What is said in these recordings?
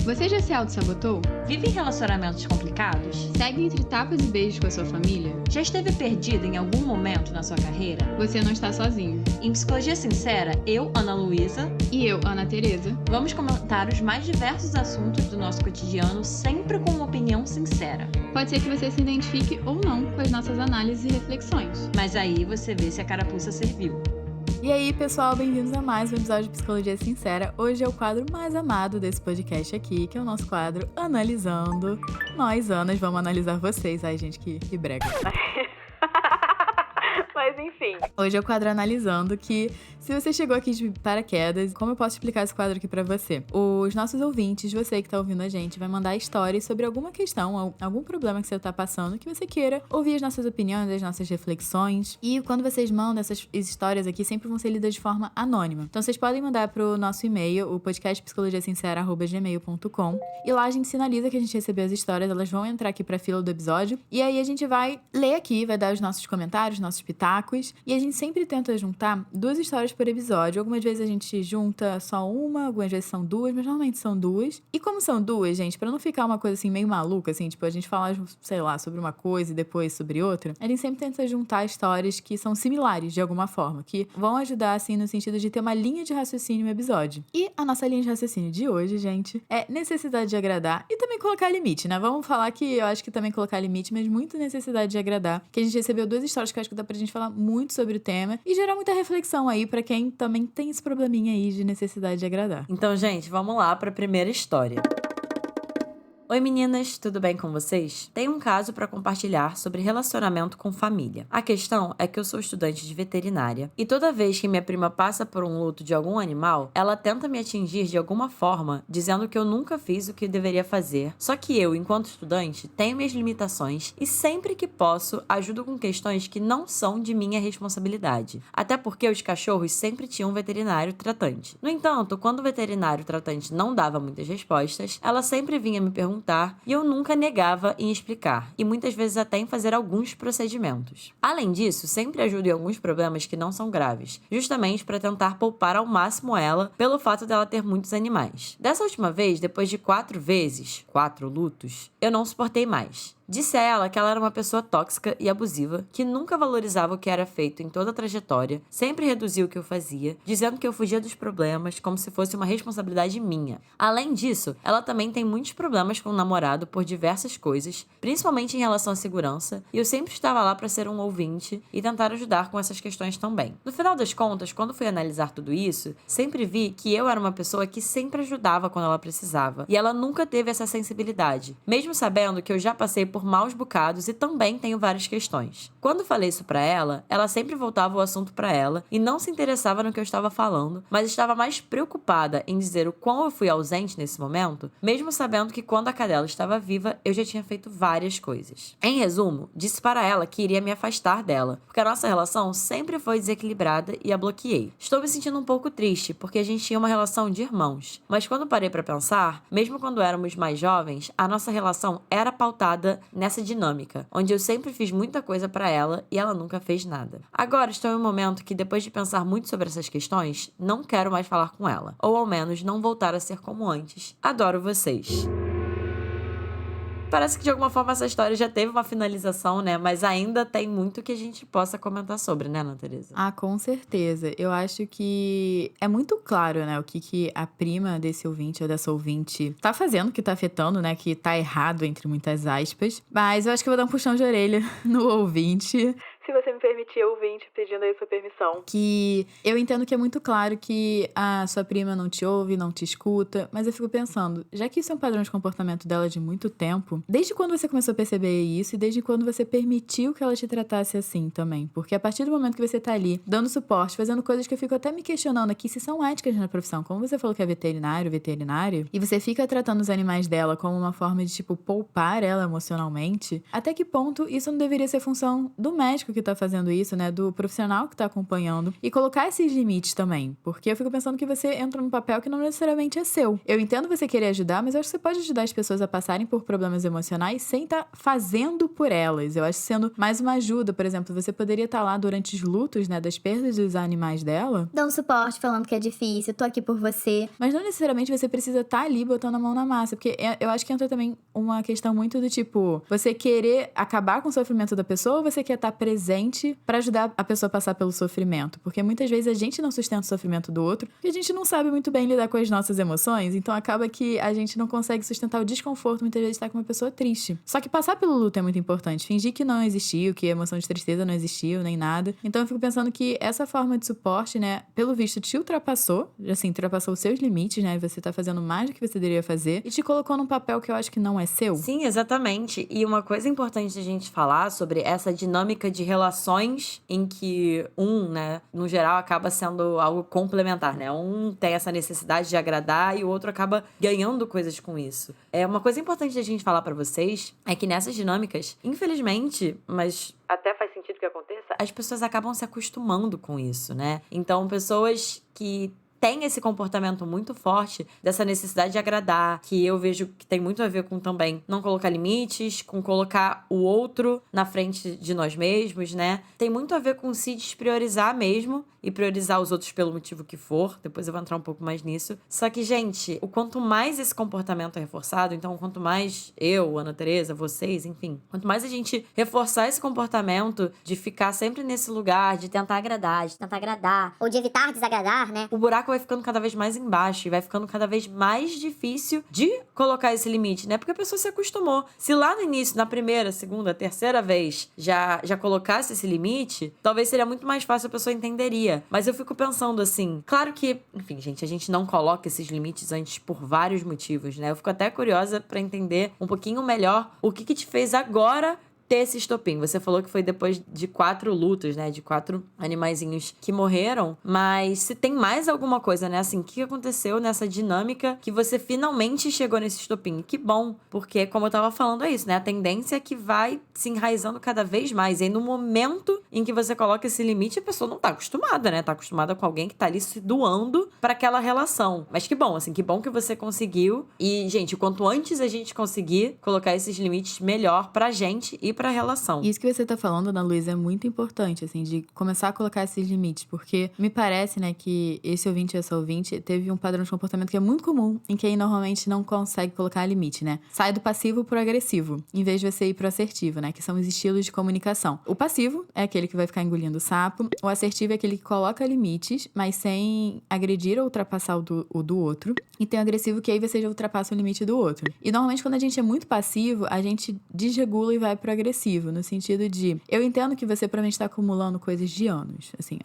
Você já se auto-sabotou? Vive em relacionamentos complicados? Segue entre tapas e beijos com a sua família? Já esteve perdido em algum momento na sua carreira? Você não está sozinho. Em Psicologia Sincera, eu, Ana Luísa, e eu, Ana Tereza, vamos comentar os mais diversos assuntos do nosso cotidiano, sempre com uma opinião sincera. Pode ser que você se identifique ou não com as nossas análises e reflexões. Mas aí você vê se a carapuça serviu. E aí, pessoal, bem-vindos a mais um episódio de Psicologia Sincera. Hoje é o quadro mais amado desse podcast aqui, que é o nosso quadro Analisando. Nós, Anas, vamos analisar vocês. Ai, gente, que brega. Mas enfim. Hoje é o quadro Analisando, que se você chegou aqui de paraquedas, como eu posso explicar esse quadro aqui pra você? Os nossos ouvintes, você que tá ouvindo a gente, vai mandar histórias sobre alguma questão, algum problema que você tá passando, que você queira ouvir as nossas opiniões, as nossas reflexões. E quando vocês mandam essas histórias aqui, sempre vão ser lidas de forma anônima. Então vocês podem mandar pro nosso e-mail, o podcastpsicologiasincera@gmail.com, e lá a gente sinaliza que a gente recebeu as histórias, elas vão entrar aqui pra fila do episódio, e aí a gente vai ler aqui, vai dar os nossos comentários, nossos pitacos, e a gente sempre tenta juntar 2 histórias por episódio. Algumas vezes a gente junta só uma, algumas vezes são 2, mas normalmente são 2. E como são 2, gente, pra não ficar uma coisa assim meio maluca, assim, tipo, a gente falar, sei lá, sobre uma coisa e depois sobre outra, a gente sempre tenta juntar histórias que são similares de alguma forma, que vão ajudar, assim, no sentido de ter uma linha de raciocínio no episódio. E a nossa linha de raciocínio de hoje, gente, é necessidade de agradar e também colocar limite, né? Vamos falar que eu acho que também colocar limite, mas muito necessidade de agradar, que a gente recebeu 2 histórias que eu acho que dá pra gente falar muito sobre o tema e gerar muita reflexão aí pra quem também tem esse probleminha aí de necessidade de agradar. Então, gente, vamos lá pra primeira história. Oi meninas, tudo bem com vocês? Tenho um caso para compartilhar sobre relacionamento com família. A questão é que eu sou estudante de veterinária e toda vez que minha prima passa por um luto de algum animal, ela tenta me atingir de alguma forma, dizendo que eu nunca fiz o que deveria fazer. Só que eu, enquanto estudante, tenho minhas limitações e sempre que posso, ajudo com questões que não são de minha responsabilidade. Até porque os cachorros sempre tinham um veterinário tratante. No entanto, quando o veterinário tratante não dava muitas respostas, ela sempre vinha me perguntar e eu nunca negava em explicar, e muitas vezes até em fazer alguns procedimentos. Além disso, sempre ajudo em alguns problemas que não são graves, justamente para tentar poupar ao máximo ela, pelo fato dela ter muitos animais. Dessa última vez, depois de 4 lutos, eu não suportei mais. Disse a ela que ela era uma pessoa tóxica e abusiva, que nunca valorizava o que era feito em toda a trajetória, sempre reduzia o que eu fazia, dizendo que eu fugia dos problemas como se fosse uma responsabilidade minha. Além disso, ela também tem muitos problemas com o namorado por diversas coisas, principalmente em relação à segurança, e eu sempre estava lá para ser um ouvinte e tentar ajudar com essas questões também. No final das contas, quando fui analisar tudo isso, sempre vi que eu era uma pessoa que sempre ajudava quando ela precisava, e ela nunca teve essa sensibilidade, mesmo sabendo que eu já passei por maus bocados e também tenho várias questões. Quando falei isso pra ela, ela sempre voltava o assunto pra ela e não se interessava no que eu estava falando, mas estava mais preocupada em dizer o quão eu fui ausente nesse momento, mesmo sabendo que quando a cadela estava viva, eu já tinha feito várias coisas. Em resumo, disse para ela que iria me afastar dela, porque a nossa relação sempre foi desequilibrada e a bloqueei. Estou me sentindo um pouco triste, porque a gente tinha uma relação de irmãos, mas quando parei pra pensar, mesmo quando éramos mais jovens, a nossa relação era pautada nessa dinâmica, onde eu sempre fiz muita coisa pra ela e ela nunca fez nada. Agora estou em um momento que, depois de pensar muito sobre essas questões, não quero mais falar com ela, ou ao menos não voltar a ser como antes. Adoro vocês. Parece que de alguma forma essa história já teve uma finalização, né? Mas ainda tem muito que a gente possa comentar sobre, né, Ana Tereza? Ah, com certeza. Eu acho que é muito claro, né, o que a prima desse ouvinte ou dessa ouvinte tá fazendo, que tá afetando, né, que tá errado, entre muitas aspas. Mas eu acho que eu vou dar um puxão de orelha no ouvinte. Se você me permitir, ouvinte, pedindo aí sua permissão. Que eu entendo que é muito claro que a sua prima não te ouve, não te escuta, mas eu fico pensando, já que isso é um padrão de comportamento dela de muito tempo, desde quando você começou a perceber isso e desde quando você permitiu que ela te tratasse assim também? Porque a partir do momento que você tá ali, dando suporte, fazendo coisas que eu fico até me questionando aqui se são éticas na profissão, como você falou que é veterinário, e você fica tratando os animais dela como uma forma de, tipo, poupar ela emocionalmente, até que ponto isso não deveria ser função do médico que tá fazendo fazendo isso, né, do profissional que tá acompanhando e colocar esses limites também. Porque eu fico pensando que você entra num papel que não necessariamente é seu. Eu entendo você querer ajudar, mas eu acho que você pode ajudar as pessoas a passarem por problemas emocionais sem estar fazendo por elas. Eu acho que sendo mais uma ajuda, por exemplo, você poderia estar lá durante os lutos, né, das perdas dos animais dela. Dá um suporte falando que é difícil, tô aqui por você. Mas não necessariamente você precisa estar ali botando a mão na massa, porque eu acho que entra também uma questão muito do tipo, você querer acabar com o sofrimento da pessoa ou você quer estar presente pra ajudar a pessoa a passar pelo sofrimento? Porque muitas vezes a gente não sustenta o sofrimento do outro e a gente não sabe muito bem lidar com as nossas emoções, então acaba que a gente não consegue sustentar o desconforto muitas vezes de estar com uma pessoa triste. Só que passar pelo luto é muito importante, fingir que não existiu, que a emoção de tristeza não existiu, nem nada. Então eu fico pensando que essa forma de suporte, né, pelo visto te ultrapassou, assim, ultrapassou os seus limites, né, você tá fazendo mais do que você deveria fazer e te colocou num papel que eu acho que não é seu. Sim, exatamente. E uma coisa importante a gente falar sobre essa dinâmica de relações em que né, no geral acaba sendo algo complementar, né? Um tem essa necessidade de agradar e o outro acaba ganhando coisas com isso. Uma coisa importante a gente falar pra vocês é que nessas dinâmicas, infelizmente, mas até faz sentido que aconteça, as pessoas acabam se acostumando com isso, né? Então, pessoas que tem esse comportamento muito forte dessa necessidade de agradar, que eu vejo que tem muito a ver com também não colocar limites, com colocar o outro na frente de nós mesmos, né? Tem muito a ver com se despriorizar mesmo e priorizar os outros pelo motivo que for. Depois eu vou entrar um pouco mais nisso. Só que, gente, o quanto mais esse comportamento é reforçado, então quanto mais eu, Ana Teresa, vocês, enfim, quanto mais a gente reforçar esse comportamento de ficar sempre nesse lugar, de tentar agradar, Ou de evitar desagradar, né? o buraco vai ficando cada vez mais embaixo e vai ficando cada vez mais difícil de colocar esse limite, né? Porque a pessoa se acostumou. Se lá no início, na primeira, segunda, terceira vez, já colocasse esse limite, talvez seria muito mais fácil, a pessoa entenderia. Mas eu fico pensando assim, claro que, enfim, gente, a gente não coloca esses limites antes por vários motivos, né? Eu fico até curiosa pra entender um pouquinho melhor o que te fez agora ter esse estopim. Você falou que foi depois de 4 lutos, né? De 4 animaizinhos que morreram. Mas se tem mais alguma coisa, né? Assim, o que aconteceu nessa dinâmica que você finalmente chegou nesse estopim? Que bom, porque como eu tava falando, é isso, né? A tendência é que vai se enraizando cada vez mais. E aí, no momento em que você coloca esse limite, a pessoa não tá acostumada, né? Tá acostumada com alguém que tá ali se doando pra aquela relação. Mas que bom, assim, que bom que você conseguiu. E, gente, quanto antes a gente conseguir colocar esses limites, melhor pra gente e pra relação. Isso que você tá falando, Ana Luísa, é muito importante, assim, de começar a colocar esses limites, porque me parece, né, que esse ouvinte e essa ouvinte teve um padrão de comportamento que é muito comum, em quem normalmente não consegue colocar limite, né? Sai do passivo pro agressivo, em vez de você ir pro assertivo, né, que são os estilos de comunicação. O passivo é aquele que vai ficar engolindo o sapo, o assertivo é aquele que coloca limites, mas sem agredir ou ultrapassar o do outro, e tem o agressivo que aí você já ultrapassa o limite do outro. E normalmente quando a gente é muito passivo, a gente desregula e vai pro agressivo, no sentido de, eu entendo que você provavelmente está acumulando coisas de anos, assim,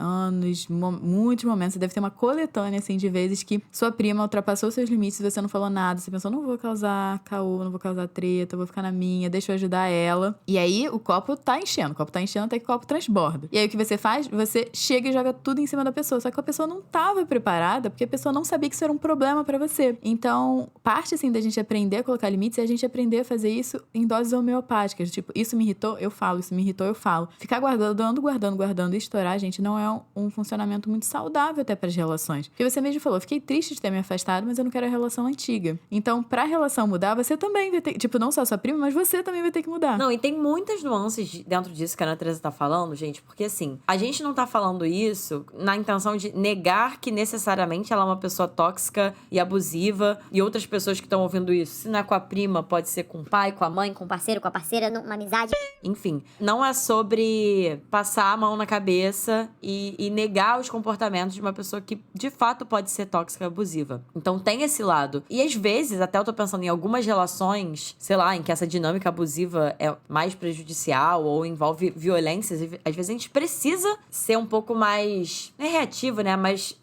muitos momentos, você deve ter uma coletânea, assim, de vezes que sua prima ultrapassou seus limites e você não falou nada, você pensou, não vou causar caô, não vou causar treta, vou ficar na minha, deixa eu ajudar ela. E aí, o copo tá enchendo até que o copo transborda. E aí, o que você faz? Você chega e joga tudo em cima da pessoa, só que a pessoa não tava preparada, porque a pessoa não sabia que isso era um problema pra você. Então, parte, assim, da gente aprender a colocar limites é a gente aprender a fazer isso em doses homeopáticas, tipo, isso me irritou, eu falo. Isso me irritou, eu falo. Ficar guardando e estourar, gente, não é um funcionamento muito saudável até para as relações. Porque você mesmo falou, fiquei triste de ter me afastado, mas eu não quero a relação antiga. Então, pra relação mudar, você também vai ter... Tipo, não só a sua prima, mas você também vai ter que mudar. Não, e tem muitas nuances dentro disso que a Ana Teresa tá falando, gente, porque assim, a gente não tá falando isso na intenção de negar que necessariamente ela é uma pessoa tóxica e abusiva e outras pessoas que estão ouvindo isso. Se não é com a prima, pode ser com o pai, com a mãe, Com o parceiro, com a parceira, numa amizade. enfim, não é sobre passar a mão na cabeça e negar os comportamentos de uma pessoa que, de fato, pode ser tóxica e abusiva. Então, tem esse lado. E, às vezes, até eu tô pensando em algumas relações, sei lá, em que essa dinâmica abusiva é mais prejudicial ou envolve violências. Às vezes, a gente precisa ser um pouco mais... Não é reativo, né? Mas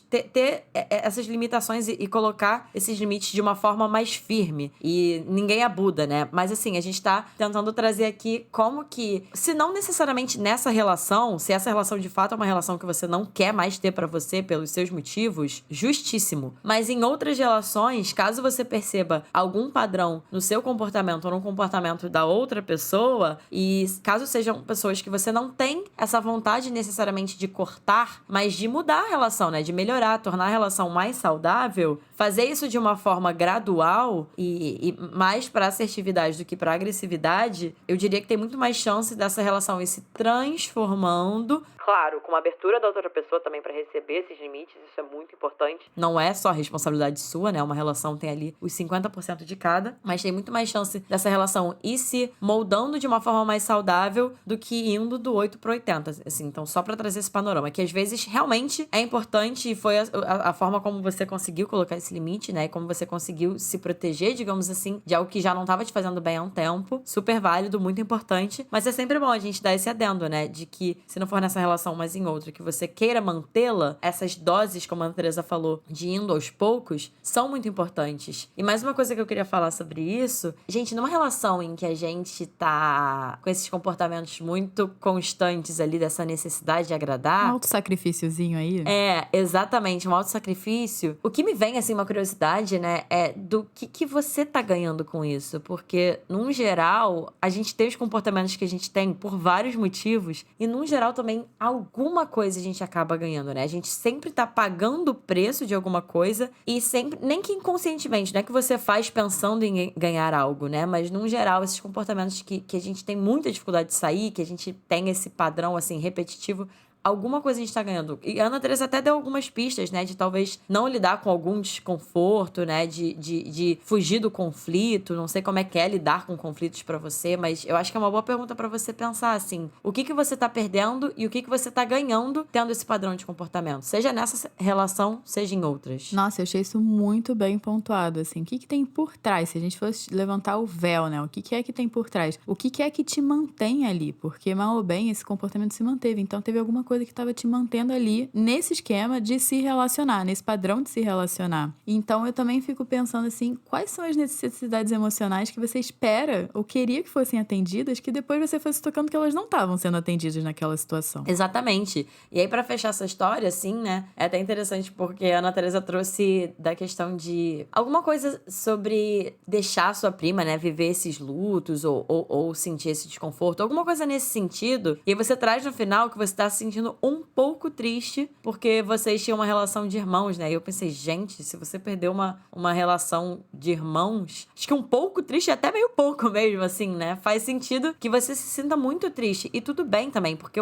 ter essas limitações e colocar esses limites de uma forma mais firme. E ninguém é Buda, né? Mas, assim, a gente tá tentando trazer trazer aqui como que, se não necessariamente nessa relação, se essa relação de fato é uma relação que você não quer mais ter pra você pelos seus motivos, justíssimo. Mas em outras relações, caso você perceba algum padrão no seu comportamento ou no comportamento da outra pessoa, e caso sejam pessoas que você não tem essa vontade necessariamente de cortar, mas de mudar a relação, né? De melhorar, tornar a relação mais saudável, fazer isso de uma forma gradual e mais pra assertividade do que pra agressividade, eu diria que tem muito mais chance dessa relação ir se transformando. Claro, com a abertura da outra pessoa também pra receber esses limites, isso é muito importante. Não é só responsabilidade sua, né? Uma relação tem ali os 50% de cada, mas tem muito mais chance dessa relação ir se moldando de uma forma mais saudável do que indo do 8 pro 80, assim. Então, só pra trazer esse panorama, que às vezes realmente é importante e foi a forma como você conseguiu colocar esse limite, né? E como você conseguiu se proteger, digamos assim, de algo que já não tava te fazendo bem há um tempo. Super válido, muito importante. Mas é sempre bom a gente dar esse adendo, né? De que se não for nessa relação, mas em outra, que você queira mantê-la, essas doses, como a Teresa falou, de indo aos poucos, são muito importantes. E mais uma coisa que eu queria falar sobre isso, gente, numa relação em que a gente tá com esses comportamentos muito constantes ali, dessa necessidade de agradar... Um auto-sacrifíciozinho aí. É, exatamente, um auto-sacrifício. O que me vem, assim, uma curiosidade, né, é do que você tá ganhando com isso. Porque, num geral, a gente tem os comportamentos que a gente tem por vários motivos, e, num geral, também alguma coisa a gente acaba ganhando, né? A gente sempre tá pagando o preço de alguma coisa e sempre, nem que inconscientemente, não é que você faz pensando em ganhar algo, né? Mas, num geral, esses comportamentos que a gente tem muita dificuldade de sair, que a gente tem esse padrão, assim, repetitivo, alguma coisa a gente tá ganhando. E a Ana Teresa até deu algumas pistas, né? De talvez não lidar com algum desconforto, né? De fugir do conflito. Não sei como é que é lidar com conflitos pra você, mas eu acho que é uma boa pergunta pra você pensar, assim. O que você tá perdendo e o que você tá ganhando tendo esse padrão de comportamento? Seja nessa relação, seja em outras. Nossa, eu achei isso muito bem pontuado, assim. O que tem por trás? Se a gente fosse levantar o véu, né? O que é que tem por trás? O que é que te mantém ali? Porque, mal ou bem, esse comportamento se manteve. Então, teve alguma coisa que estava te mantendo ali nesse esquema de se relacionar, nesse padrão de se relacionar. Então, eu também fico pensando assim, quais são as necessidades emocionais que você espera ou queria que fossem atendidas, que depois você fosse tocando que elas não estavam sendo atendidas naquela situação. Exatamente. E aí, pra fechar essa história, assim, né, é até interessante porque a Ana Teresa trouxe da questão de alguma coisa sobre deixar a sua prima, né, viver esses lutos ou sentir esse desconforto, alguma coisa nesse sentido. E aí você traz no final que você tá se sentindo um pouco triste porque vocês tinham uma relação de irmãos, né? E eu pensei, gente, se você perdeu uma relação de irmãos, acho que um pouco triste, até meio pouco mesmo, assim, né? Faz sentido que você se sinta muito triste. E tudo bem também, porque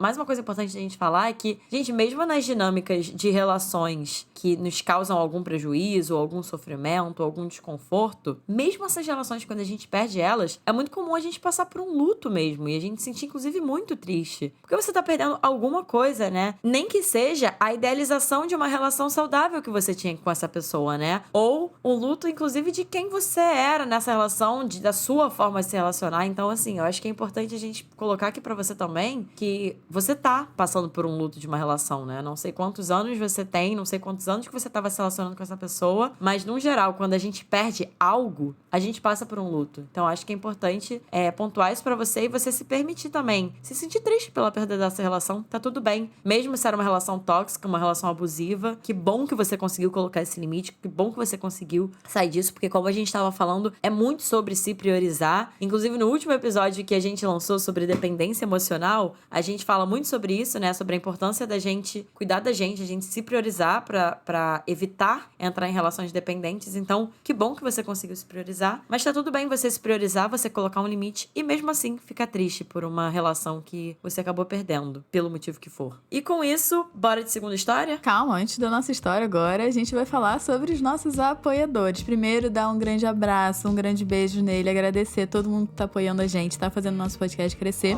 mais uma coisa importante da gente falar é que, gente, mesmo nas dinâmicas de relações que nos causam algum prejuízo, algum sofrimento, algum desconforto, mesmo essas relações, quando a gente perde elas, é muito comum a gente passar por um luto mesmo. E a gente se sentir, inclusive, muito triste. Porque você tá perdendo alguma coisa, né? Nem que seja a idealização de uma relação saudável que você tinha com essa pessoa, né? Ou o luto, inclusive, de quem você era nessa relação, da sua forma de se relacionar. Então, assim, eu acho que é importante a gente colocar aqui pra você também que você tá passando por um luto de uma relação, né? Não sei quantos anos você tem, não sei quantos anos que você tava se relacionando com essa pessoa, mas, no geral, quando a gente perde algo, a gente passa por um luto. Então, acho que é importante pontuar isso pra você e você se permitir também se sentir triste pela perda dessa relação. Tá tudo bem. Mesmo se era uma relação tóxica, uma relação abusiva, que bom que você conseguiu colocar esse limite, que bom que você conseguiu sair disso, porque como a gente tava falando, é muito sobre se priorizar. Inclusive, no último episódio que a gente lançou sobre dependência emocional, a gente fala muito sobre isso, né? Sobre a importância da gente cuidar da gente, a gente se priorizar pra evitar entrar em relações dependentes. Então, que bom que você conseguiu se priorizar. Mas tá tudo bem você se priorizar, você colocar um limite e mesmo assim ficar triste por uma relação que você acabou perdendo, pelo motivo que for. E com isso, bora de segunda história? Calma, antes da nossa história agora, a gente vai falar sobre os nossos apoiadores. Primeiro, dar um grande abraço, um grande beijo nele, agradecer a todo mundo que tá apoiando a gente, tá fazendo o nosso podcast crescer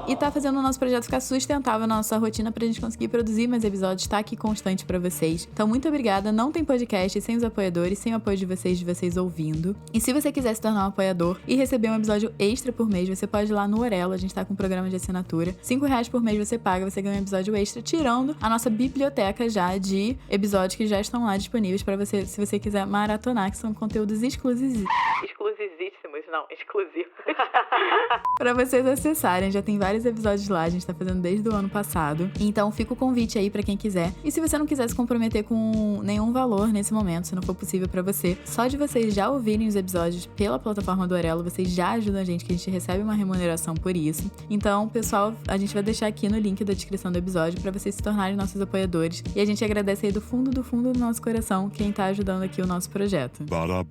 e tá fazendo o nosso projeto ficar sustentável na nossa rotina pra gente conseguir produzir mais episódios, tá aqui constante pra vocês. Então, muito obrigada. Não tem podcast sem os apoiadores, sem o apoio de vocês ouvindo. E se você quiser se tornar um apoiador e receber um episódio extra por mês, você pode ir lá no Orelo, a gente tá com um programa de assinatura. R$5 por mês você paga, você ganha um episódio extra, tirando a nossa biblioteca já de episódios que já estão lá disponíveis pra você, se você quiser maratonar, que são conteúdos exclusivos. Exclusivíssimos, não, exclusivo. Pra vocês acessarem, já tem vários episódios lá, a gente tá fazendo desde o ano passado. Então fica o convite aí pra quem quiser. E se você não quiser se comprometer com nenhum valor nesse momento, se não for possível pra você, só de vocês já ouvirem os episódios pela plataforma do Orelo, vocês já ajudam a gente, que a gente recebe uma remuneração por isso. Então, pessoal, a gente vai deixar aqui no link da descrição do episódio pra vocês se tornarem nossos apoiadores. E a gente agradece aí do fundo do nosso coração quem tá ajudando aqui o nosso projeto. Agora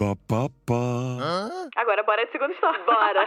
bora de segunda história. Bora.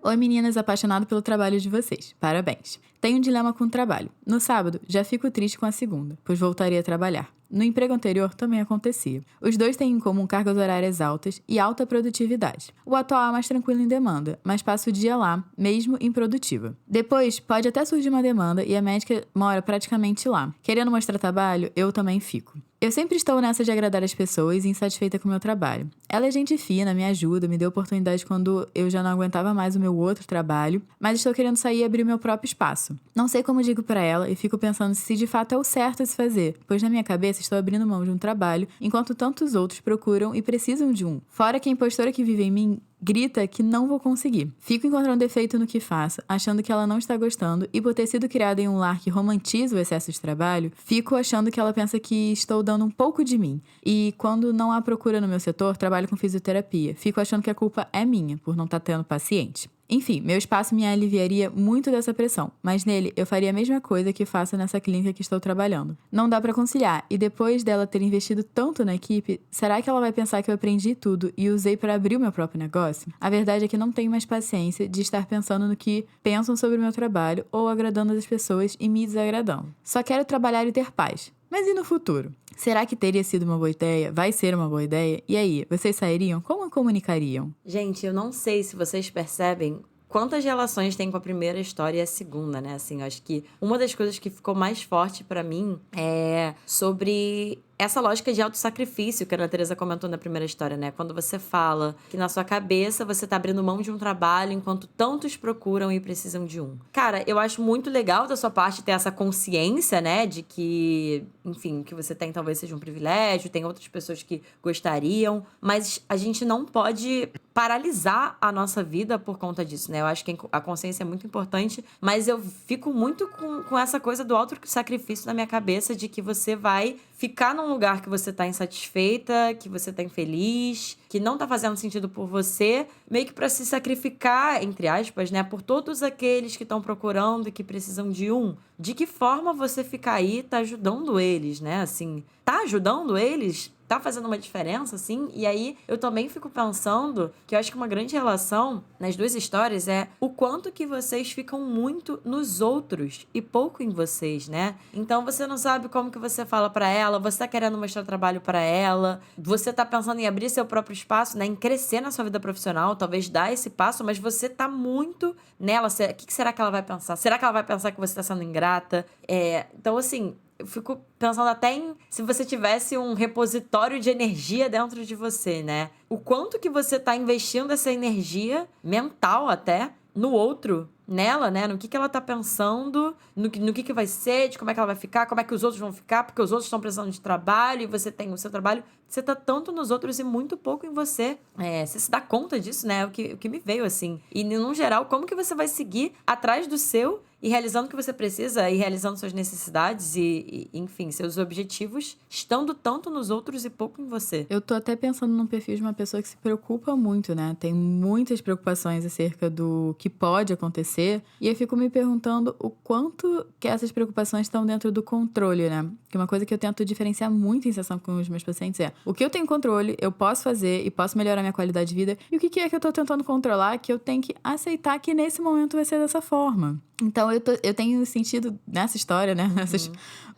Oi meninas, apaixonado pelo trabalho de vocês. Parabéns. Tenho um dilema com o trabalho. No sábado, já fico triste com a segunda, pois voltaria a trabalhar. No emprego anterior também acontecia. Os dois têm em comum cargas horárias altas e alta produtividade. O atual é mais tranquilo em demanda, mas passo o dia lá, mesmo improdutiva. Depois, pode até surgir uma demanda e a médica mora praticamente lá. Querendo mostrar trabalho, eu também fico. Eu sempre estou nessa de agradar as pessoas e insatisfeita com o meu trabalho. Ela é gente fina, me ajuda, me deu oportunidade quando eu já não aguentava mais o meu outro trabalho, mas estou querendo sair e abrir o meu próprio espaço. Não sei como digo pra ela e fico pensando se de fato é o certo a se fazer, pois na minha cabeça estou abrindo mão de um trabalho, enquanto tantos outros procuram e precisam de um. Fora que a impostora que vive em mim grita que não vou conseguir. Fico encontrando defeito no que faço, achando que ela não está gostando, e por ter sido criada em um lar que romantiza o excesso de trabalho, fico achando que ela pensa que estou dando um pouco de mim. E quando não há procura no meu setor, trabalho com fisioterapia. Fico achando que a culpa é minha, por não estar tendo paciente. Enfim, meu espaço me aliviaria muito dessa pressão, mas nele eu faria a mesma coisa que faço nessa clínica que estou trabalhando. Não dá pra conciliar, e depois dela ter investido tanto na equipe, será que ela vai pensar que eu aprendi tudo e usei para abrir o meu próprio negócio? A verdade é que não tenho mais paciência de estar pensando no que pensam sobre o meu trabalho ou agradando as pessoas e me desagradando. Só quero trabalhar e ter paz. Mas e no futuro? Será que teria sido uma boa ideia? Vai ser uma boa ideia? E aí, vocês sairiam? Como comunicariam? Gente, eu não sei se vocês percebem quantas relações tem com a primeira história e a segunda, né? Assim, eu acho que uma das coisas que ficou mais forte pra mim é sobre essa lógica de autossacrifício que a Ana Teresa comentou na primeira história, né? Quando você fala que na sua cabeça você tá abrindo mão de um trabalho enquanto tantos procuram e precisam de um. Cara, eu acho muito legal da sua parte ter essa consciência, né? De que, enfim, o que você tem talvez seja um privilégio, tem outras pessoas que gostariam, mas a gente não pode paralisar a nossa vida por conta disso, né? Eu acho que a consciência é muito importante, mas eu fico muito com essa coisa do autossacrifício na minha cabeça de que você vai ficar num lugar que você tá insatisfeita, que você tá infeliz, que não tá fazendo sentido por você, meio que pra se sacrificar, entre aspas, né, por todos aqueles que estão procurando e que precisam de um. De que forma você ficar aí tá ajudando eles, né? Assim, tá ajudando eles? Tá fazendo uma diferença, assim? E aí, eu também fico pensando que eu acho que uma grande relação nas duas histórias é o quanto que vocês ficam muito nos outros e pouco em vocês, né? Então, você não sabe como que você fala pra ela, você tá querendo mostrar trabalho pra ela, você tá pensando em abrir seu próprio espaço, né? Em crescer na sua vida profissional, talvez dar esse passo, mas você tá muito nela. O que será que ela vai pensar? Será que ela vai pensar que você tá sendo ingrata? Então, assim, eu fico pensando até em se você tivesse um repositório de energia dentro de você, né? O quanto que você tá investindo essa energia mental até no outro, nela, né? No que ela tá pensando, no que vai ser, de como é que ela vai ficar, como é que os outros vão ficar, porque os outros estão precisando de trabalho e você tem o seu trabalho. Você tá tanto nos outros e muito pouco em você. Você se dá conta disso, né? O que me veio, assim. E, no geral, como que você vai seguir atrás do seu e realizando o que você precisa e realizando suas necessidades e, enfim, seus objetivos, estando tanto nos outros e pouco em você. Eu tô até pensando num perfil de uma pessoa que se preocupa muito, né? Tem muitas preocupações acerca do que pode acontecer. E eu fico me perguntando o quanto que essas preocupações estão dentro do controle, né? Que uma coisa que eu tento diferenciar muito em sessão com os meus pacientes é o que eu tenho controle, eu posso fazer e posso melhorar minha qualidade de vida. E o que é que eu tô tentando controlar que eu tenho que aceitar que nesse momento vai ser dessa forma. Então, eu tenho sentido nessa história, né? Nessas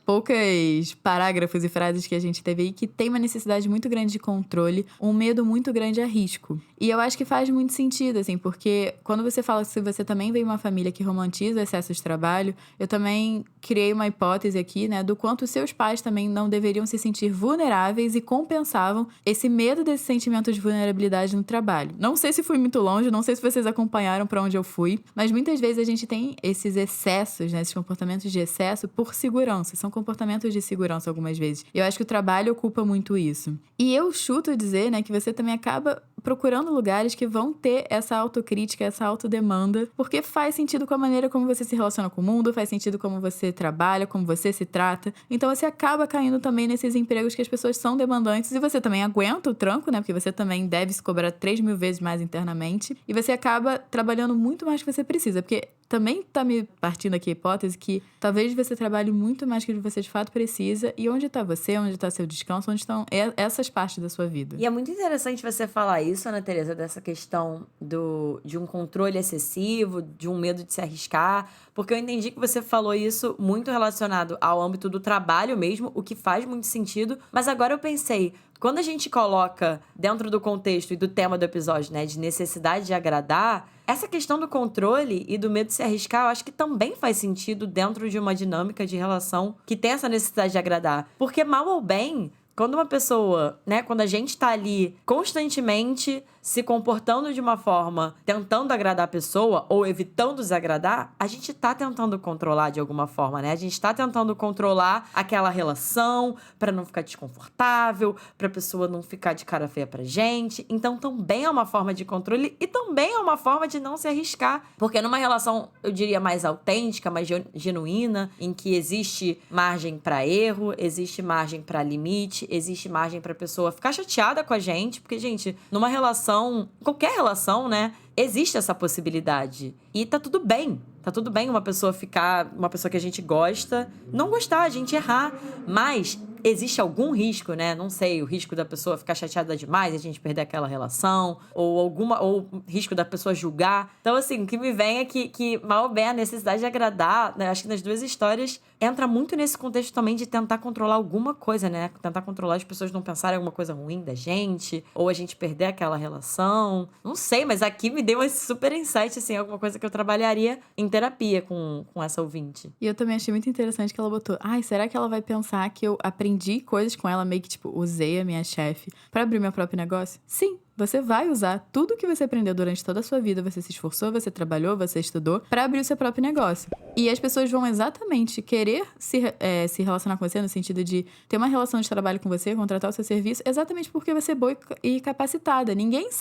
poucas parágrafos e frases que a gente teve aí, que tem uma necessidade muito grande de controle, um medo muito grande a risco. E eu acho que faz muito sentido, assim, porque quando você fala que você também vem de uma família que romantiza o excesso de trabalho, eu também criei uma hipótese aqui, né, do quanto seus pais também não deveriam se sentir vulneráveis e compensavam esse medo desse sentimento de vulnerabilidade no trabalho. Não sei se fui muito longe, não sei se vocês acompanharam para onde eu fui, mas muitas vezes a gente tem esses excessos, né, esses comportamentos de excesso por segurança. São comportamentos de segurança algumas vezes. Eu acho que o trabalho ocupa muito isso. E eu chuto dizer, né, que você também acaba procurando lugares que vão ter essa autocrítica, essa autodemanda, porque faz sentido com a maneira como você se relaciona com o mundo, faz sentido como você trabalha, como você se trata. Então você acaba caindo também nesses empregos que as pessoas são demandantes e você também aguenta o tranco, né? Porque você também deve se cobrar 3.000 vezes mais internamente e você acaba trabalhando muito mais do que você precisa, porque também tá me partindo aqui a hipótese que talvez você trabalhe muito mais do que você de fato precisa. E onde tá você, onde tá seu descanso, onde estão essas partes da sua vida. E é muito interessante você falar isso, Ana Teresa, dessa questão de um controle excessivo, de um medo de se arriscar, porque eu entendi que você falou isso muito relacionado ao âmbito do trabalho mesmo, o que faz muito sentido, mas agora eu pensei, quando a gente coloca dentro do contexto e do tema do episódio, né, de necessidade de agradar, essa questão do controle e do medo de se arriscar, eu acho que também faz sentido dentro de uma dinâmica de relação que tem essa necessidade de agradar. Porque mal ou bem, quando uma pessoa, né, quando a gente tá ali constantemente se comportando de uma forma, tentando agradar a pessoa ou evitando desagradar, a gente tá tentando controlar de alguma forma, né? A gente tá tentando controlar aquela relação pra não ficar desconfortável, pra pessoa não ficar de cara feia pra gente. Então também é uma forma de controle e também é uma forma de não se arriscar. Porque numa relação, eu diria, mais autêntica, mais genuína, em que existe margem pra erro, existe margem pra limite, existe margem pra pessoa ficar chateada com a gente, porque, gente, numa relação, qualquer relação, né, existe essa possibilidade. E tá tudo bem. Tá tudo bem uma pessoa que a gente gosta, não gostar, a gente errar. Mas existe algum risco, né? Não sei, o risco da pessoa ficar chateada demais e a gente perder aquela relação, ou risco da pessoa julgar. Então, assim, o que me vem é que mal ou bem a necessidade de agradar, né? Acho que nas duas histórias entra muito nesse contexto também de tentar controlar alguma coisa, né? Tentar controlar as pessoas não pensarem alguma coisa ruim da gente, ou a gente perder aquela relação. Não sei, mas aqui me deu esse super insight, assim, alguma coisa que eu trabalharia em terapia com essa ouvinte. E eu também achei muito interessante que ela botou, será que ela vai pensar que eu aprendi coisas com ela, meio que, tipo, usei a minha chefe pra abrir meu próprio negócio? Sim. Você vai usar tudo que você aprendeu durante toda a sua vida, você se esforçou, você trabalhou, você estudou, pra abrir o seu próprio negócio. E as pessoas vão exatamente querer se relacionar com você, no sentido de ter uma relação de trabalho com você, contratar o seu serviço, exatamente porque você é boa e capacitada. Ninguém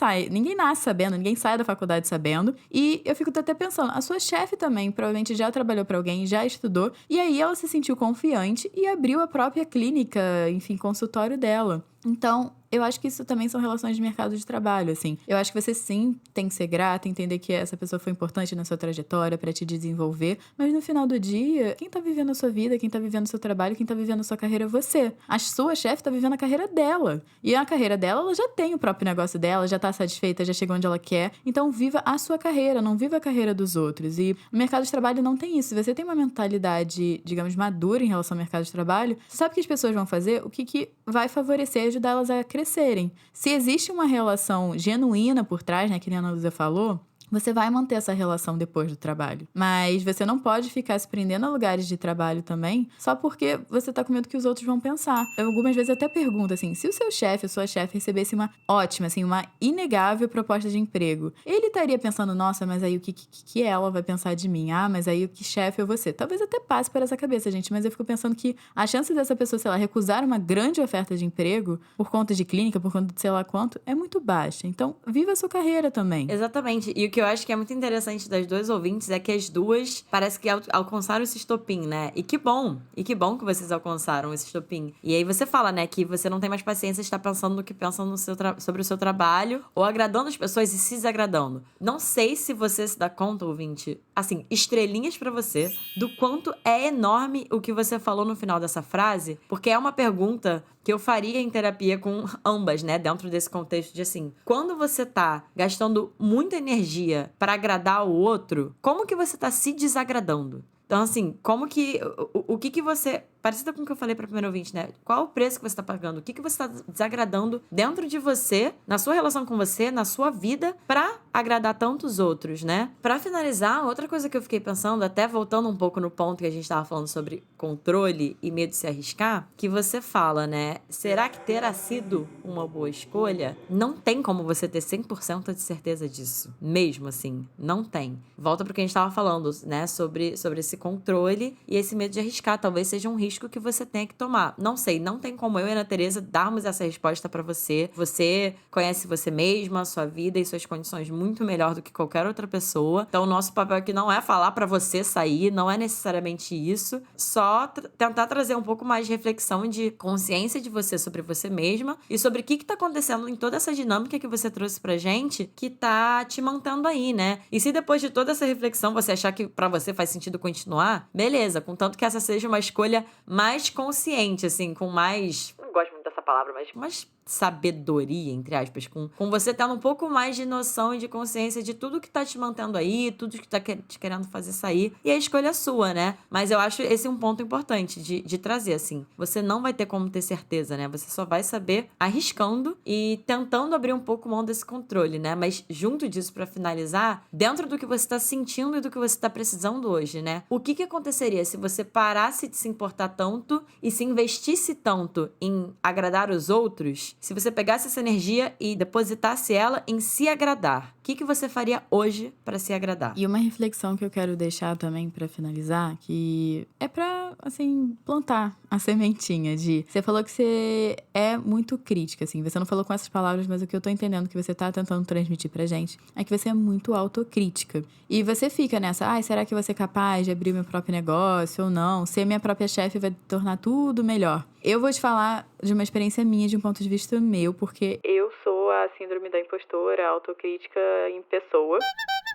nasce sabendo, ninguém sai da faculdade sabendo. E eu fico até pensando, a sua chefe também provavelmente já trabalhou pra alguém, já estudou, e aí ela se sentiu confiante e abriu a própria clínica, enfim, consultório dela. Então, eu acho que isso também são relações de mercado de trabalho, assim. Eu acho que você sim tem que ser grata, entender que essa pessoa foi importante na sua trajetória pra te desenvolver, mas no final do dia, quem tá vivendo a sua vida, quem tá vivendo o seu trabalho, quem tá vivendo a sua carreira é você. A sua chefe tá vivendo a carreira dela. E a carreira dela, ela já tem o próprio negócio dela, já tá satisfeita, já chegou onde ela quer. Então, viva a sua carreira, não viva a carreira dos outros. E o mercado de trabalho não tem isso. Se você tem uma mentalidade, digamos, madura em relação ao mercado de trabalho, você sabe o que as pessoas vão fazer, o que vai favorecer, ajudar elas a crescerem. Se existe uma relação genuína por trás, né, que a Ana Lúcia falou, você vai manter essa relação depois do trabalho. Mas você não pode ficar se prendendo a lugares de trabalho também, só porque você tá com medo que os outros vão pensar. Eu algumas vezes até pergunto assim, se o seu chefe, a sua chefe recebesse uma ótima, assim, uma inegável proposta de emprego, ele estaria pensando, nossa, mas aí o que ela vai pensar de mim? Mas aí o que chefe é você? Talvez até passe por essa cabeça, gente, mas eu fico pensando que a chance dessa pessoa, sei lá, recusar uma grande oferta de emprego por conta de clínica, por conta de sei lá quanto, é muito baixa. Então, viva a sua carreira também. Exatamente. E o que eu acho que é muito interessante das duas ouvintes é que as duas parece que alcançaram esse estopim, né? E que bom que vocês alcançaram esse estopim. E aí você fala, né, que você não tem mais paciência de estar pensando no que pensam sobre o seu trabalho, ou agradando as pessoas e se desagradando. Não sei se você se dá conta, ouvinte, assim, estrelinhas pra você, do quanto é enorme o que você falou no final dessa frase, porque é uma pergunta que eu faria em terapia com ambas, né? Dentro desse contexto de assim, quando você tá gastando muita energia para agradar o outro, como que você tá se desagradando? Então, assim, como que... O que você... Parecido com o que eu falei pra primeira ouvinte, né? Qual o preço que você tá pagando? O que você tá desagradando dentro de você, na sua relação com você, na sua vida, pra agradar tantos outros, né? Pra finalizar, outra coisa que eu fiquei pensando, até voltando um pouco no ponto que a gente tava falando sobre controle e medo de se arriscar, que você fala, né? Será que terá sido uma boa escolha? Não tem como você ter 100% de certeza disso. Mesmo assim, não tem. Volta pro que a gente tava falando, né? Sobre esse esse controle e esse medo de arriscar. Talvez seja um risco que você tenha que tomar. Não sei, não tem como eu e a Ana Tereza darmos essa resposta pra você. Você conhece você mesma, sua vida e suas condições muito melhor do que qualquer outra pessoa. Então, o nosso papel aqui não é falar pra você sair, não é necessariamente isso. Só tentar trazer um pouco mais de reflexão e de consciência de você sobre você mesma e sobre o que tá acontecendo em toda essa dinâmica que você trouxe pra gente que tá te mantendo aí, né? E se depois de toda essa reflexão você achar que pra você faz sentido continuar, beleza, contanto que essa seja uma escolha mais consciente, assim, com mais... Não gosto muito dessa palavra, mas... mais sabedoria, entre aspas, com você tendo um pouco mais de noção e de consciência de tudo que tá te mantendo aí, tudo que tá te querendo fazer sair, e a escolha é sua, né? Mas eu acho esse um ponto importante de trazer, assim. Você não vai ter como ter certeza, né? Você só vai saber arriscando e tentando abrir um pouco mão desse controle, né? Mas junto disso, pra finalizar, dentro do que você tá sentindo e do que você tá precisando hoje, né? O que aconteceria se você parasse de se importar tanto e se investisse tanto em agradar os outros? Se você pegasse essa energia e depositasse ela em se agradar, o que você faria hoje pra se agradar? E uma reflexão que eu quero deixar também pra finalizar, que é pra, assim, plantar a sementinha de... Você falou que você é muito crítica, assim. Você não falou com essas palavras, mas o que eu tô entendendo que você tá tentando transmitir pra gente é que você é muito autocrítica. E você fica nessa, será que eu vou ser capaz de abrir meu próprio negócio ou não? Ser minha própria chefe vai tornar tudo melhor. Eu vou te falar de uma experiência minha, de um ponto de vista meu, porque Eu sou a síndrome da impostora, a autocrítica em pessoa.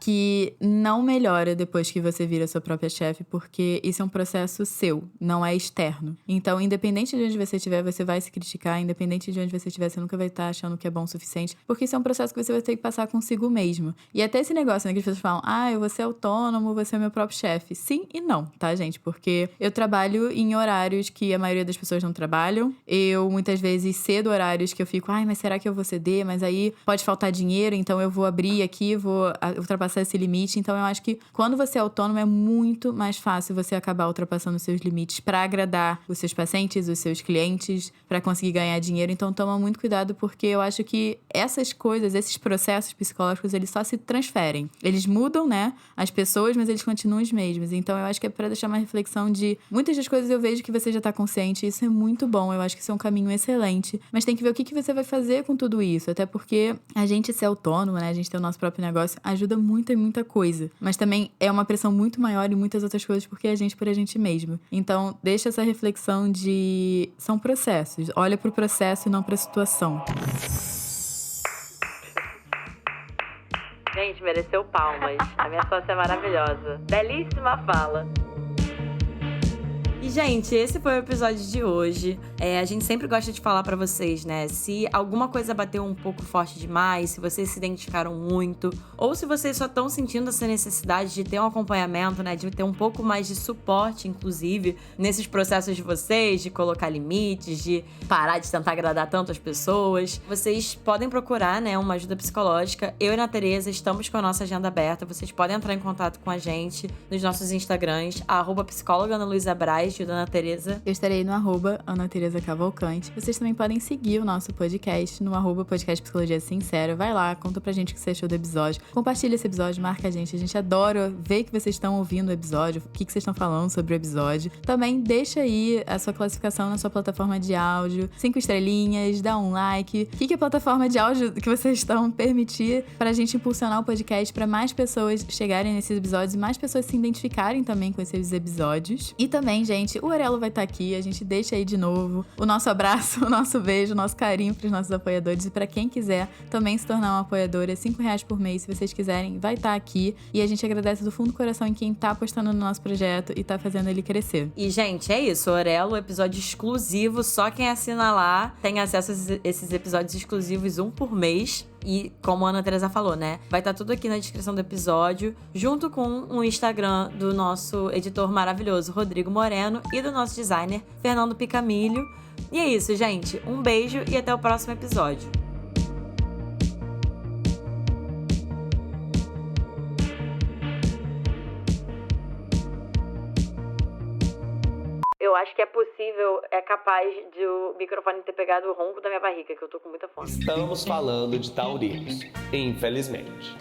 que não melhora depois que você vira sua própria chefe, porque isso é um processo seu, não é externo. Então, independente de onde você estiver, você vai se criticar, independente de onde você estiver, você nunca vai estar achando que é bom o suficiente, porque isso é um processo que você vai ter que passar consigo mesmo. E até esse negócio, né, que as pessoas falam, eu vou ser autônomo, vou ser meu próprio chefe. Sim e não, tá, gente? Porque eu trabalho em horários que a maioria das pessoas não trabalham. Eu, muitas vezes, cedo horários que eu fico, mas será que eu vou ceder? Mas aí pode faltar dinheiro, então eu vou abrir aqui, vou ultrapassar esse limite. Então, eu acho que quando você é autônomo, é muito mais fácil você acabar ultrapassando os seus limites pra agradar os seus pacientes, os seus clientes, pra conseguir ganhar dinheiro. Então, toma muito cuidado, porque eu acho que essas coisas, esses processos psicológicos, eles só se transferem. Eles mudam, né, as pessoas, mas eles continuam os mesmos. Então, eu acho que é pra deixar uma reflexão de... Muitas das coisas eu vejo que você já tá consciente, e isso é muito bom. Eu acho que isso é um caminho excelente. Mas tem que ver o que você vai fazer com tudo isso. Até porque a gente ser autônomo, né, a gente ter o nosso próprio negócio, ajuda muito em muita coisa. Mas também é uma pressão muito maior em muitas outras coisas, porque é a gente por a gente mesmo. Então, deixa essa reflexão de... São processos. Olha pro processo e não pra situação. Gente, mereceu palmas. A minha sócia é maravilhosa. Belíssima fala. E, gente, esse foi o episódio de hoje. A gente sempre gosta de falar pra vocês, né? Se alguma coisa bateu um pouco forte demais, se vocês se identificaram muito, ou se vocês só estão sentindo essa necessidade de ter um acompanhamento, né? De ter um pouco mais de suporte, inclusive, nesses processos de vocês, de colocar limites, de parar de tentar agradar tanto as pessoas. Vocês podem procurar, né, uma ajuda psicológica. Eu e a Ana Tereza estamos com a nossa agenda aberta. Vocês podem entrar em contato com a gente nos nossos Instagrams, @psicóloga Ana Luísa Braz, de Ana Tereza. Eu estarei no @Ana Tereza Cavalcante. Vocês também podem seguir o nosso podcast no @podcast Psicologia Sincera. Vai lá, conta pra gente o que você achou do episódio. Compartilha esse episódio, marca a gente. A gente adora ver que vocês estão ouvindo o episódio, o que vocês estão falando sobre o episódio. Também deixa aí a sua classificação na sua plataforma de áudio. 5 estrelinhas, dá um like. O que a plataforma de áudio que vocês estão permitir pra gente impulsionar o podcast pra mais pessoas chegarem nesses episódios e mais pessoas se identificarem também com esses episódios. E também, gente, o Aurelo vai estar aqui. A gente deixa aí de novo o nosso abraço, o nosso beijo, o nosso carinho pros nossos apoiadores. E pra quem quiser também se tornar um apoiador, é R$5 por mês. Se vocês quiserem, vai estar aqui. E a gente agradece do fundo do coração em quem tá apostando no nosso projeto e tá fazendo ele crescer. E, gente, é isso. Aurelo, episódio exclusivo. Só quem assina lá tem acesso a esses episódios exclusivos, um por mês. E como a Ana Tereza falou, né? Vai estar tudo aqui na descrição do episódio, junto com o Instagram do nosso editor maravilhoso, Rodrigo Moreno, e do nosso designer, Fernando Picamilho. E é isso, gente. Um beijo e até o próximo episódio. Eu acho que é possível, é capaz de o microfone ter pegado o ronco da minha barriga, que eu tô com muita fome. Estamos falando de taurinos, infelizmente.